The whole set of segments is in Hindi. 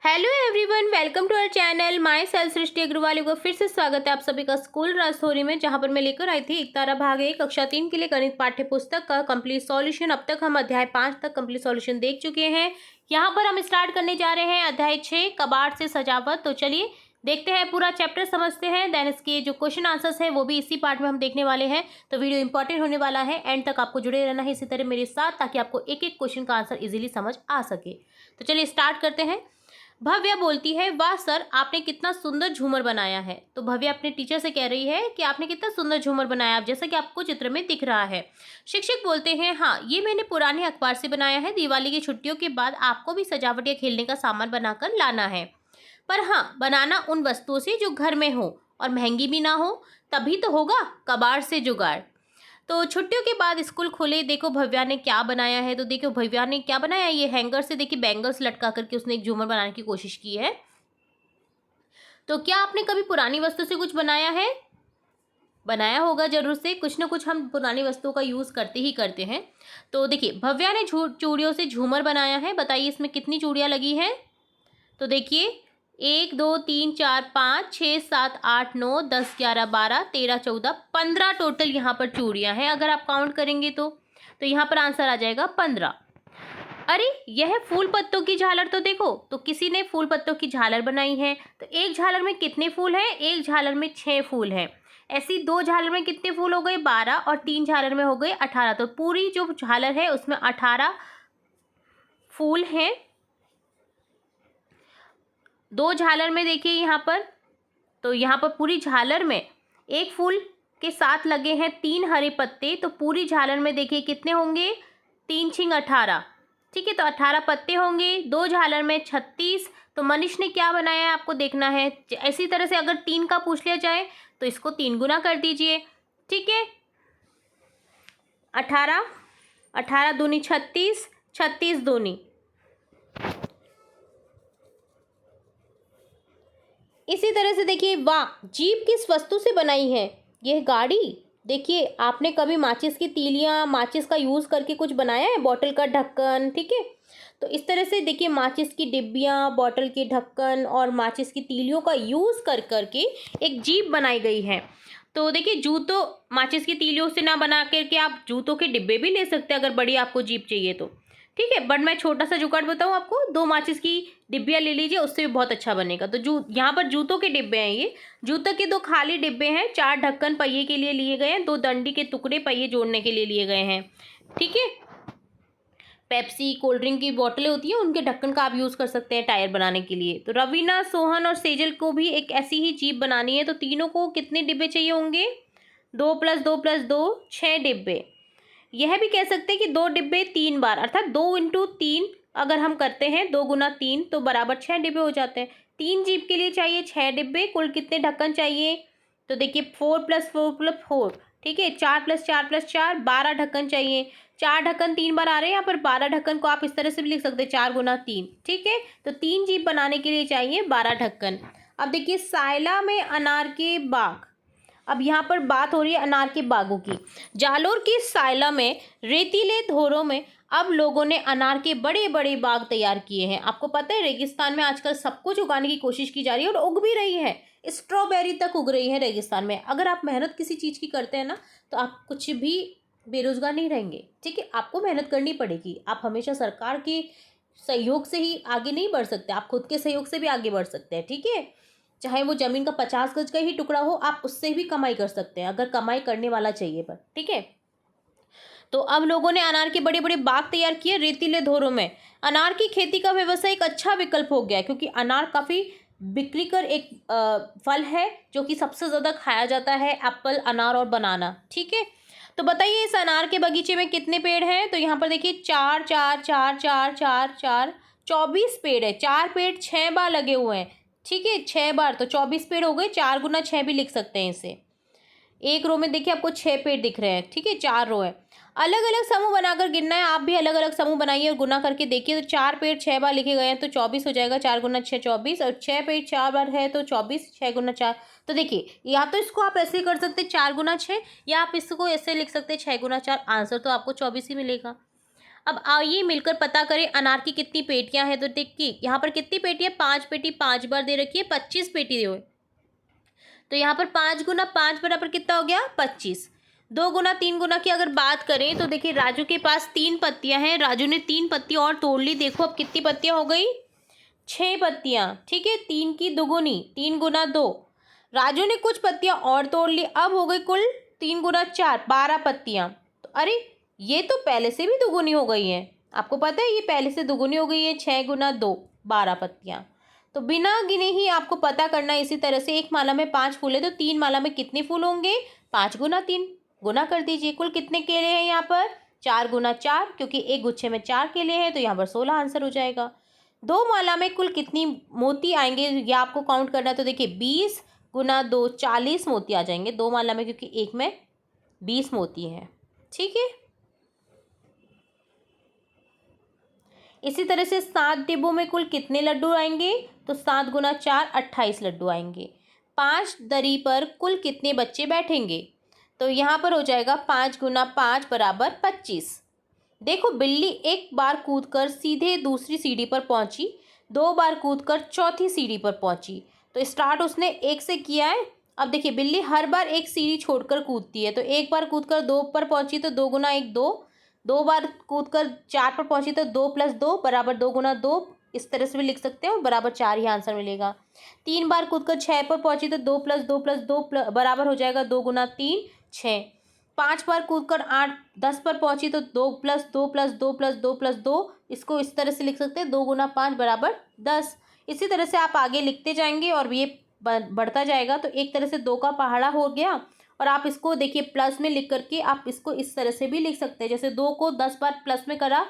Hello everyone, welcome to our channel. Myself Srishti Agarwal को फिर से स्वागत है आप सभी का स्कूल राजस्थोरी में, जहां पर मैं लेकर आई थी एकतारा भाग 1 कक्षा 3 के लिए गणित पाठ्य पुस्तक का कंप्लीट सॉल्यूशन। अब तक हम अध्याय 5 तक कंप्लीट सॉल्यूशन देख चुके हैं। यहां पर हम स्टार्ट करने जा रहे हैं अध्याय 6 कबाड़ से सजावट। तो चलिए देखते हैं, पूरा चैप्टर समझते हैं, देन इसके जो क्वेश्चन आंसर्स है वो भी इसी पार्ट में हम देखने वाले हैं। तो वीडियो इंपॉर्टेंट होने वाला है, एंड तक आपको जुड़े रहना है इसी तरह मेरे साथ, ताकि आपको एक एक क्वेश्चन का आंसर इजीली समझ आ सके। तो चलिए स्टार्ट करते हैं। भव्या बोलती है, वाह सर, आपने कितना सुंदर झूमर बनाया है। तो भव्या अपने टीचर से कह रही है कि आपने कितना सुंदर झूमर बनाया, जैसा कि आपको चित्र में दिख रहा है। शिक्षक बोलते हैं, हाँ, ये मैंने पुराने अखबार से बनाया है। दिवाली की छुट्टियों के बाद आपको भी सजावट या खेलने का सामान बनाकर लाना है, पर हाँ, बनाना उन वस्तुओं से जो घर में हो और महंगी भी ना हो, तभी तो होगा कबाड़ से जुगाड़। तो छुट्टियों के बाद स्कूल खुले, देखो भव्या ने क्या बनाया है। तो देखो भव्या ने क्या बनाया है, ये हैंगर से देखिए बैंगल्स लटका करके उसने एक झूमर बनाने की कोशिश की है। तो क्या आपने कभी पुरानी वस्तु से कुछ बनाया है? बनाया होगा जरूर से, कुछ ना कुछ हम पुरानी वस्तुओं का यूज़ करते ही करते हैं। तो देखिए भव्या ने चूड़ियों से झूमर बनाया है। बताइए इसमें कितनी चूड़ियाँ लगी हैं? तो देखिए 1 2 3 4 5 6 7 8 9 10 11 12 13 14 15 टोटल यहाँ पर चूड़ियाँ हैं, अगर आप काउंट करेंगे तो यहाँ पर आंसर आ जाएगा 15। अरे यह फूल पत्तों की झालर तो देखो, तो किसी ने फूल पत्तों की झालर बनाई है। तो एक झालर में कितने फूल हैं? एक झालर में 6 फूल हैं। ऐसी 2 झालर में कितने फूल हो गए? 12, और 3 झालर में हो गए 18। तो पूरी जो झालर है उसमें 18 फूल हैं। 2 झालर में देखिए यहाँ पर, तो यहाँ पर पूरी झालर में एक फूल के साथ लगे हैं 3 हरे पत्ते। तो पूरी झालर में देखिए कितने होंगे? 3 छिंग 18। ठीक है, तो 18 पत्ते होंगे। 2 झालर में 36। तो मनीष ने क्या बनाया है आपको देखना है। इसी तरह से अगर 3 का पूछ लिया जाए तो इसको 3 गुना कर दीजिए। ठीक है, 18, 18 दूनी 36, 36 दूनी। इसी तरह से देखिए, वाह, जीप किस वस्तु से बनाई है? यह गाड़ी। देखिए आपने कभी माचिस की तीलियां, माचिस का यूज़ करके कुछ बनाया है? बॉटल का ढक्कन, ठीक है। तो इस तरह से देखिए माचिस की डिब्बियां, बॉटल के ढक्कन और माचिस की तीलियों का यूज़ कर करके एक जीप बनाई गई है। तो देखिए जूतों, माचिस की तीलियों से ना बना करके आप जूतों के डिब्बे भी ले सकते हैं, अगर बड़ी आपको जीप चाहिए तो। ठीक है, बट मैं छोटा सा जुगाड़ बताऊँ आपको, 2 माचिस की डिब्बियाँ ले लीजिए, उससे भी बहुत अच्छा बनेगा। तो यहाँ पर जूतों के डिब्बे हैं, ये जूतों के 2 खाली डिब्बे हैं, 4 ढक्कन पहिए के लिए लिए गए हैं, 2 डंडी के टुकड़े पहिए जोड़ने के लिए लिए गए हैं। ठीक है, पेप्सी कोल्ड ड्रिंक की बोतलें होती हैं, उनके ढक्कन का आप यूज़ कर सकते हैं टायर बनाने के लिए। तो रवीना, सोहन और सेजल को भी एक ऐसी ही जीप बनानी है। तो तीनों को कितने डिब्बे चाहिए होंगे? 2 + 2 + 2 6 डिब्बे। यह भी कह सकते हैं कि 2 डिब्बे 3 बार, अर्थात 2 × 3 अगर हम करते हैं, 2 × 3 तो बराबर 6 डिब्बे हो जाते हैं। 3 जीप के लिए चाहिए 6 डिब्बे। कुल कितने ढक्कन चाहिए? तो देखिए 4 + 4 + 4, ठीक है, 4 + 4 + 4 12 ढक्कन चाहिए। 4 ढक्कन 3 बार आ रहे हैं यहाँ पर, 12 ढक्कन को आप इस तरह से भी लिख सकते हैं 4 × 3। ठीक है, तो 3 जीप बनाने के लिए चाहिए 12 ढक्कन। अब देखिए सायला में अनार के बाग। अब यहाँ पर बात हो रही है अनार के बागों की। जालोर की सायला में रेतीले धोरों में अब लोगों ने अनार के बड़े बड़े बाग तैयार किए हैं। आपको पता है रेगिस्तान में आजकल सब कुछ उगाने की कोशिश की जा रही है, और उग भी रही है। स्ट्रॉबेरी तक उग रही है रेगिस्तान में। अगर आप मेहनत किसी चीज़ की करते हैं ना, तो आप कुछ भी बेरोजगार नहीं रहेंगे। ठीक है, आपको मेहनत करनी पड़ेगी। आप हमेशा सरकार के सहयोग से ही आगे नहीं बढ़ सकते, आप खुद के सहयोग से भी आगे बढ़ सकते हैं। ठीक है, चाहे वो ज़मीन का 50 गज का ही टुकड़ा हो, आप उससे भी कमाई कर सकते हैं, अगर कमाई करने वाला चाहिए पर। ठीक है, तो अब लोगों ने अनार के बड़े बड़े बाग तैयार किए रेतीले धोरों में। अनार की खेती का व्यवसाय एक अच्छा विकल्प हो गया है, क्योंकि अनार काफ़ी बिक्री कर एक फल है जो कि सबसे ज़्यादा खाया जाता है, एप्पल, अनार और बनाना। ठीक है, तो बताइए इस अनार के बगीचे में कितने पेड़ हैं? तो यहाँ पर देखिए 4 4 4 4 4 4 24 पेड़ है। 4 पेड़ 6 बार लगे हुए हैं। ठीक है, 6 बार तो 24 पेड़ हो गए। 4 × 6 भी लिख सकते हैं इसे। एक रो में देखिए आपको 6 पेड़ दिख रहे हैं। ठीक है, 4 रो है। अलग अलग समूह बनाकर गिनना है। आप भी अलग अलग समूह बनाइए और गुना करके देखिए। तो 4 पेड़ 6 बार लिखे गए हैं तो 24 हो जाएगा। 4 × 6 24, और 6 पेड़ 4 बार है तो 24, 6 × 4। तो देखिए या तो इसको आप ऐसे कर सकते हैं 4 × 6, या आप इसको ऐसे लिख सकते हैं 6 × 4। आंसर तो आपको 24 ही मिलेगा। अब आइए मिलकर पता करें अनार की कितनी पेटियां हैं। तो देखिए यहाँ पर कितनी पेटी है, 5 पेटी 5 बार दे रखी है, 25 पेटी दे। तो यहाँ पर 5 गुना 5 बराबर कितना हो गया, 25। 2 गुना 3 गुना की अगर बात करें तो देखिए राजू के पास 3 पत्तियां हैं, राजू ने 3 पत्तियां और तोड़ ली। देखो अब कितनी पत्तियां हो गई, 6 पत्तियां। ठीक है, 3 की दुगुनी, 3 गुना 2। राजू ने कुछ पत्तियां और तोड़ ली, अब हो गई कुल 3 गुना 4, 12 पत्तियां। तो अरे ये तो पहले से भी दुगुनी हो गई है, आपको पता है ये पहले से दुगुनी हो गई है। 6 गुना 2, 12 पत्तियां। तो बिना गिने ही आपको पता करना है। इसी तरह से एक माला में 5 फूल है तो 3 माला में कितने फूल होंगे, 5 गुना 3। गुना कर दीजिए, कुल कितने केले हैं यहाँ पर, 4 गुना 4, क्योंकि एक गुच्छे में 4 केले हैं तो यहाँ पर 16 आंसर हो जाएगा। 2 माला में कुल कितनी मोती आएंगे ये आपको काउंट करना है। तो देखिए 20 गुना 2, 40 मोती आ जाएंगे 2 माला में, क्योंकि एक में 20 मोती हैं। ठीक है, इसी तरह से 7 डिब्बों में कुल कितने लड्डू आएंगे, तो 7 गुना 4, 28 लड्डू आएंगे। 5 दरी पर कुल कितने बच्चे बैठेंगे, तो यहाँ पर हो जाएगा 5 गुना 5 बराबर 25। देखो बिल्ली एक बार कूदकर सीधे दूसरी सीढ़ी पर पहुंची, 2 बार कूदकर चौथी सीढ़ी पर पहुंची। तो स्टार्ट उसने 1 से किया है। अब देखिए बिल्ली हर बार एक सीढ़ी छोड़कर कूदती है, तो एक बार कूदकर 2 पर पहुंची तो 2 गुना 1 2, 2 बार कूदकर 4 पर पहुंची तो 2 + 2 बराबर 2 गुना 2। इस तरह से भी लिख सकते हो, बराबर 4 ही आंसर मिलेगा। 3 बार कूदकर 6 पर पहुंची तो 2 + 2 + 2 बराबर हो जाएगा 2 गुना 3 6। 5 बार कूदकर 8 10 पर पहुंची तो 2 + 2 + 2 + 2 + 2, इसको इस तरह से लिख सकते हैं 2 गुना 5 बराबर 10। इसी तरह से आप आगे लिखते जाएंगे और ये बढ़ता जाएगा। तो एक तरह से 2 का पहाड़ा हो गया। और आप इसको देखिए प्लस में लिख करके आप इसको इस तरह से भी लिख सकते हैं, जैसे 2 को 10 बार प्लस में करा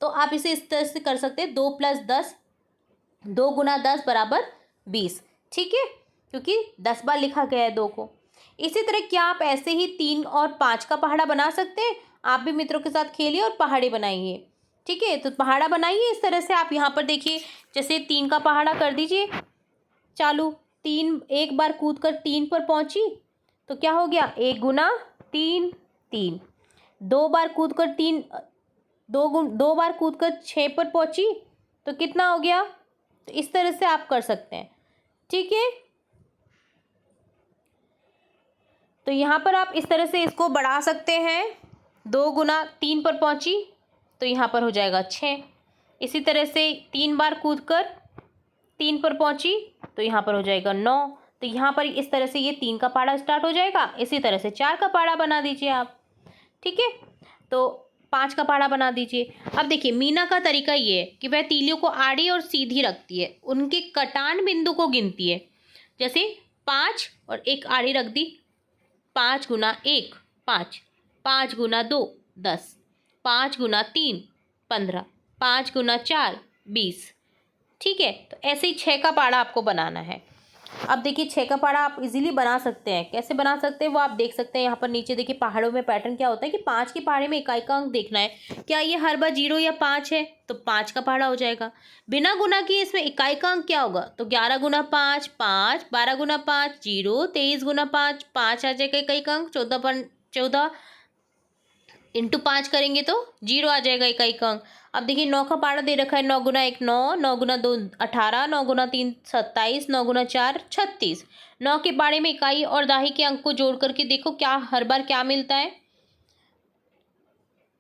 तो आप इसे इस तरह से कर सकते हैं 2 + 10, 2 गुना 10 बराबर 20। ठीक है, क्योंकि 10 बार लिखा गया है 2 को। इसी तरह क्या आप ऐसे ही 3 और 5 का पहाड़ा बना सकते हैं। आप भी मित्रों के साथ खेलिए और पहाड़े बनाइए। ठीक है, तो पहाड़ा बनाइए इस तरह से। आप यहाँ पर देखिए जैसे 3 का पहाड़ा कर दीजिए चालू। 3 एक बार कूद कर 3 पर पहुंची तो क्या हो गया, 1 गुना 3 3। 2 बार कूद कर 3 2 बार कूद कर 6 पर पहुंची तो कितना हो गया। तो इस तरह से आप कर सकते हैं। ठीक है, तो यहाँ पर आप इस तरह से इसको बढ़ा सकते हैं। 2 गुना 3 पर पहुंची तो यहाँ पर हो जाएगा 6। इसी तरह से 3 बार कूद कर 3 पर पहुंची तो यहाँ पर हो जाएगा 9। तो यहाँ पर इस तरह से ये 3 का पहाड़ा स्टार्ट हो जाएगा। इसी तरह से 4 का पहाड़ा बना दीजिए आप। ठीक है, तो 5 का पहाड़ा बना दीजिए। अब देखिए मीना का तरीका ये है कि वह तीलियों को आड़ी और सीधी रखती है, उनके कटान बिंदु को गिनती है। जैसे 5 और एक आड़ी रख दी, 5 गुना 1 5, 5 गुना 2 10, 5 गुना 3 15, 5 गुना 4 20। ठीक है, तो ऐसे ही 6 का पहाड़ा आपको बनाना है। अब देखिए 6 का पहाड़ा आप इजीली बना सकते हैं। कैसे बना सकते हैं वो आप देख सकते हैं। यहाँ पर नीचे देखिए पहाड़ों में पैटर्न क्या होता है कि 5 के पहाड़े में इकाई का अंक देखना है। क्या ये हर बार 0 या 5 है, तो 5 का पहाड़ा हो जाएगा। बिना गुना किए इसमें इकाई का अंक क्या होगा, तो 11 गुना 5 5, 12 गुना 5 0, 23 गुना 5 5 आ जाएगा इकाई का अंक। 14 इंटू 5 करेंगे तो 0 आ जाएगा इकाई का अंक। अब देखिए 9 का पहाड़ा दे रखा है, 9 गुना 1 9, 9 गुना 2 18, 9 गुना 3 27, 9 गुना 4 36। 9 के पहाड़े में इकाई और दाही के अंक को जोड़ करके देखो क्या हर बार क्या मिलता है।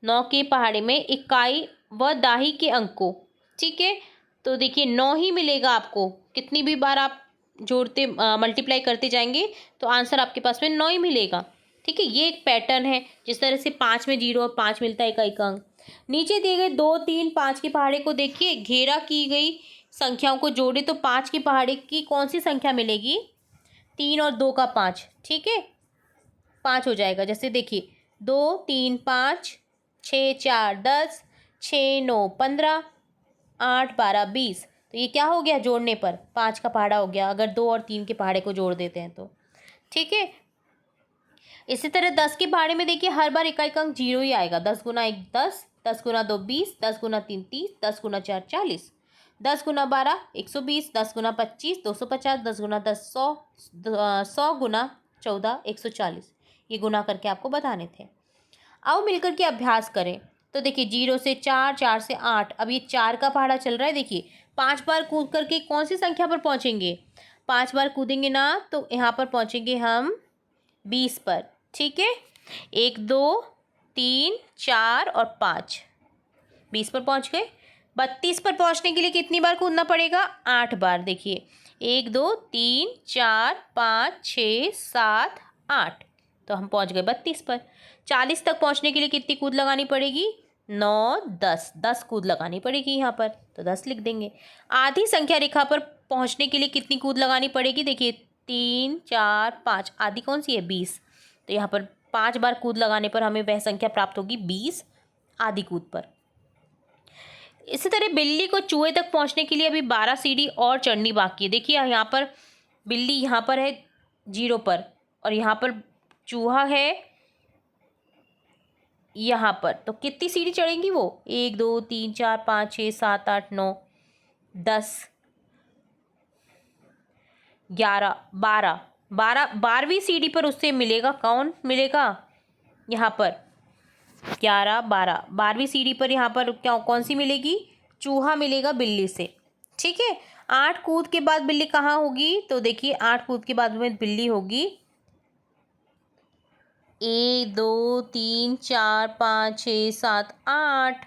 9 के पहाड़े में इकाई व दाही के अंक को, ठीक है, तो देखिए 9 ही मिलेगा आपको। कितनी भी बार आप जोड़ते मल्टीप्लाई करते जाएंगे तो आंसर आपके पास में 9 ही मिलेगा। ठीक है, ये एक पैटर्न है। जिस तरह से 5 में 0 और 5 मिलता है इकाई का अंक। नीचे दिए गए 2 3 5 के पहाड़े को देखिए, घेरा की गई संख्याओं को जोड़े तो 5 के पहाड़े की कौन सी संख्या मिलेगी, 3 और 2 का 5। ठीक है, 5 हो जाएगा। जैसे देखिए 2 3 5, 6 4 10, 6 9 15, 8 12 20। तो ये क्या हो गया, जोड़ने पर 5 का पहाड़ा हो गया, अगर 2 और 3 के पहाड़े को जोड़ देते हैं तो। ठीक है, इसी तरह 10 के पहाड़े में देखिए हर बार इकाई का अंक 0 ही आएगा। 10 गुना 1 10, 10 गुना 2 20, 10 गुना 3 30, 10 गुना 4 40, 10 गुना 12 120, 10 गुना 25 250, 10 गुना 10 100, 100 गुना 14 140। ये गुना करके आपको बताने थे। आओ मिलकर के अभ्यास करें। तो देखिए 0 से 4, 4 से 8, अब ये 4 का पहाड़ा चल रहा है। देखिए 5 बार कूद करके कौन सी संख्या पर पहुँचेंगे? 5 बार कूदेंगे ना तो यहाँ पर पहुँचेंगे हम 20 पर। ठीक है, 1 2 3 4 और 5, 20 पर पहुँच गए। 32 पर पहुँचने के लिए कितनी बार कूदना पड़ेगा? 8 बार। देखिए 1 2 3 4 5 6 7 8, तो हम पहुँच गए 32 पर। 40 तक पहुँचने के लिए कितनी कूद लगानी पड़ेगी? 9 10, 10 कूद लगानी पड़ेगी यहाँ पर, तो 10 लिख देंगे। आधी संख्या रेखा पर पहुँचने के लिए कितनी कूद लगानी पड़ेगी? देखिए 3 4 5, आधी कौन सी है? 20, तो यहाँ पर 5 बार कूद लगाने पर हमें वह संख्या प्राप्त होगी 20 आधी कूद पर। इसी तरह बिल्ली को चूहे तक पहुंचने के लिए अभी 12 सीढ़ी और चढ़नी बाकी है। देखिए यहाँ पर बिल्ली यहाँ पर है 0 पर, और यहाँ पर चूहा है यहाँ पर, तो कितनी सीढ़ी चढ़ेंगी वो? 1 2 3 4 5 6 7 8 9 10 11 12, 12वीं सीढ़ी पर उससे मिलेगा, कौन मिलेगा? यहाँ पर 11 12, 12वीं सीढ़ी पर यहाँ पर क्या कौन सी मिलेगी? चूहा मिलेगा बिल्ली से। ठीक है, 8 कूद के बाद बिल्ली कहाँ होगी? तो देखिए 8 कूद के बाद में बिल्ली होगी 1 2 3 4 5 6 7 8,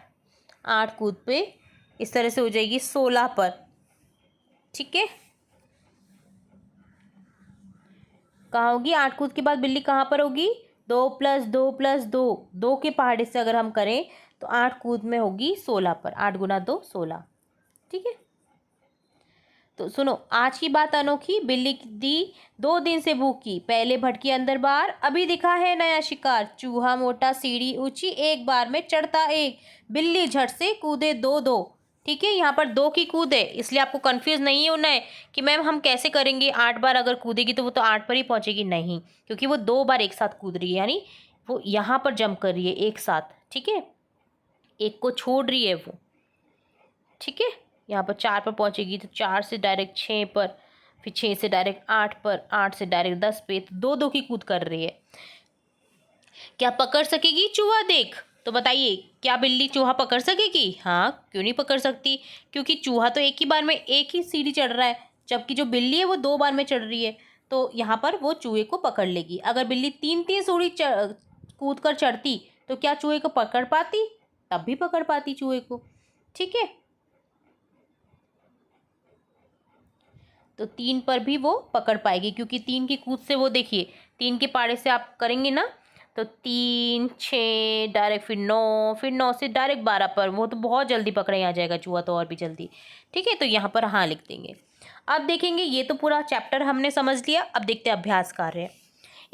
8 कूद पे इस तरह से हो जाएगी 16 पर। ठीक है, कहाँ होगी? 8 कूद के बाद बिल्ली कहाँ पर होगी? 2 + 2 + 2, 2 के पहाड़े से अगर हम करें तो 8 कूद में होगी 16 पर। 8 × 2 16। ठीक है, तो सुनो आज की बात अनोखी। बिल्ली दी 2 दिन से भूखी, पहले भटकी अंदर बार, अभी दिखा है नया शिकार। चूहा मोटा सीढ़ी ऊंची, एक बार में चढ़ता एक, बिल्ली झट से कूदे 2 2। ठीक है, यहाँ पर 2 की कूद है, इसलिए आपको कंफ्यूज नहीं होना है कि मैम हम कैसे करेंगे, 8 बार अगर कूदेगी तो वो तो 8 पर ही पहुँचेगी। नहीं, क्योंकि वो 2 बार एक साथ कूद रही है, यानी वो यहाँ पर जंप कर रही है एक साथ। ठीक है, एक को छोड़ रही है वो। ठीक है, यहाँ पर 4 पर पहुँचेगी तो 4 से डायरेक्ट 6 पर, फिर 6 से डायरेक्ट 8 पर, 8 से डायरेक्ट 10 पे, तो 2 2 की कूद कर रही है। क्या पकड़ सकेगी चूहा? देख तो बताइए, क्या बिल्ली चूहा पकड़ सकेगी? हाँ, क्यों नहीं पकड़ सकती, क्योंकि चूहा तो एक ही बार में एक ही सीढ़ी चढ़ रहा है, जबकि जो बिल्ली है वो 2 बार में चढ़ रही है, तो यहाँ पर वो चूहे को पकड़ लेगी। अगर बिल्ली 3 सीढ़ी कूद कर चढ़ती तो क्या चूहे को पकड़ पाती? तब भी पकड़ पाती चूहे को। ठीक है, तो 3 पर भी वो पकड़ पाएगी, क्योंकि 3 की कूद से वो देखिए 3 के पाड़े से आप करेंगे ना तो 3 6 डायरेक्ट, फिर 9, फिर 9 से डायरेक्ट 12 पर, वो तो बहुत जल्दी पकड़े आ जाएगा चूहा तो, और भी जल्दी। ठीक है, तो यहाँ पर हाँ लिख देंगे। अब देखेंगे, ये तो पूरा चैप्टर हमने समझ लिया। अब देखते हैं अभ्यास कार्य।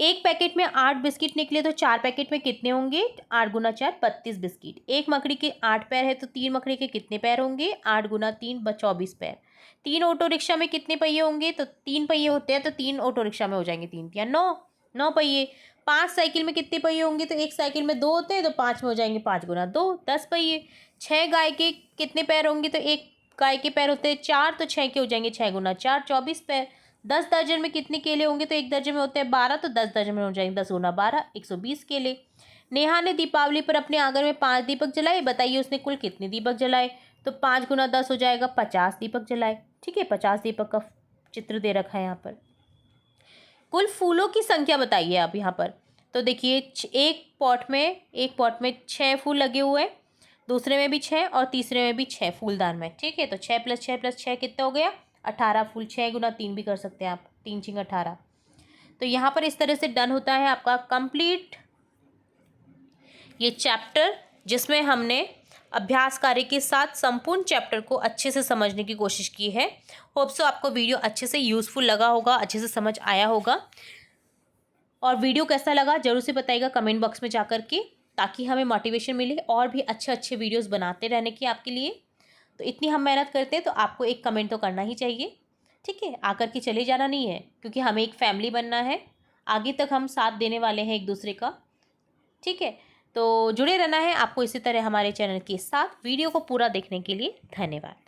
एक पैकेट में 8 बिस्किट निकले तो 4 पैकेट में कितने होंगे? 8 × 4 32 बिस्किट। एक मकड़ी के 8 पैर है तो 3 मकड़ी के कितने पैर होंगे? 8 × 3 24 पैर। 3 ऑटो रिक्शा में कितने पहिए होंगे? तो 3 पहिए होते हैं, तो 3 ऑटो रिक्शा में हो जाएंगे 3 या 9, 9 पहिए। 5 साइकिल में कितने पहिए होंगे? तो एक साइकिल में 2 होते हैं, तो 5 में हो जाएंगे 5 × 2 10 पहिए। 6 गाय के कितने पैर होंगे? तो एक गाय के पैर होते हैं 4, तो 6 के हो जाएंगे 6 × 4 24 पैर। 10 दर्जन में कितने केले होंगे? तो एक दर्जन में होते हैं 12, तो 10 दर्जन में हो जाएंगे 10 × 12 120 केले। नेहा ने दीपावली पर अपने आंगन में 5 दीपक जलाए, बताइए उसने कुल कितने दीपक जलाए? तो 5 × 10 हो जाएगा 50 दीपक जलाए। ठीक है, 50 दीपक का चित्र दे रखा है यहाँ पर। कुल फूलों की संख्या बताइए आप यहाँ पर। तो देखिए एक पॉट में 6 फूल लगे हुए हैं, दूसरे में भी 6 और तीसरे में भी 6 फूलदान में। ठीक है, तो 6 + 6 + 6 कितना हो गया? 18 फूल। 6 × 3 भी कर सकते हैं आप, 3 × 18। तो यहाँ पर इस तरह से डन होता है आपका कंप्लीट ये चैप्टर, जिसमें हमने अभ्यास कार्य के साथ संपूर्ण चैप्टर को अच्छे से समझने की कोशिश की है। होप सो आपको वीडियो अच्छे से यूज़फुल लगा होगा, अच्छे से समझ आया होगा। और वीडियो कैसा लगा ज़रूर से बताइएगा कमेंट बॉक्स में जाकर के, ताकि हमें मोटिवेशन मिले और भी अच्छे अच्छे वीडियोस बनाते रहने की आपके लिए। तो इतनी हम मेहनत करते हैं तो आपको एक कमेंट तो करना ही चाहिए। ठीक है, आकर के चले जाना नहीं है, क्योंकि हमें एक फैमिली बनना है, आगे तक हम साथ देने वाले हैं एक दूसरे का। ठीक है, तो जुड़े रहना है आपको इसी तरह हमारे चैनल के साथ। वीडियो को पूरा देखने के लिए धन्यवाद।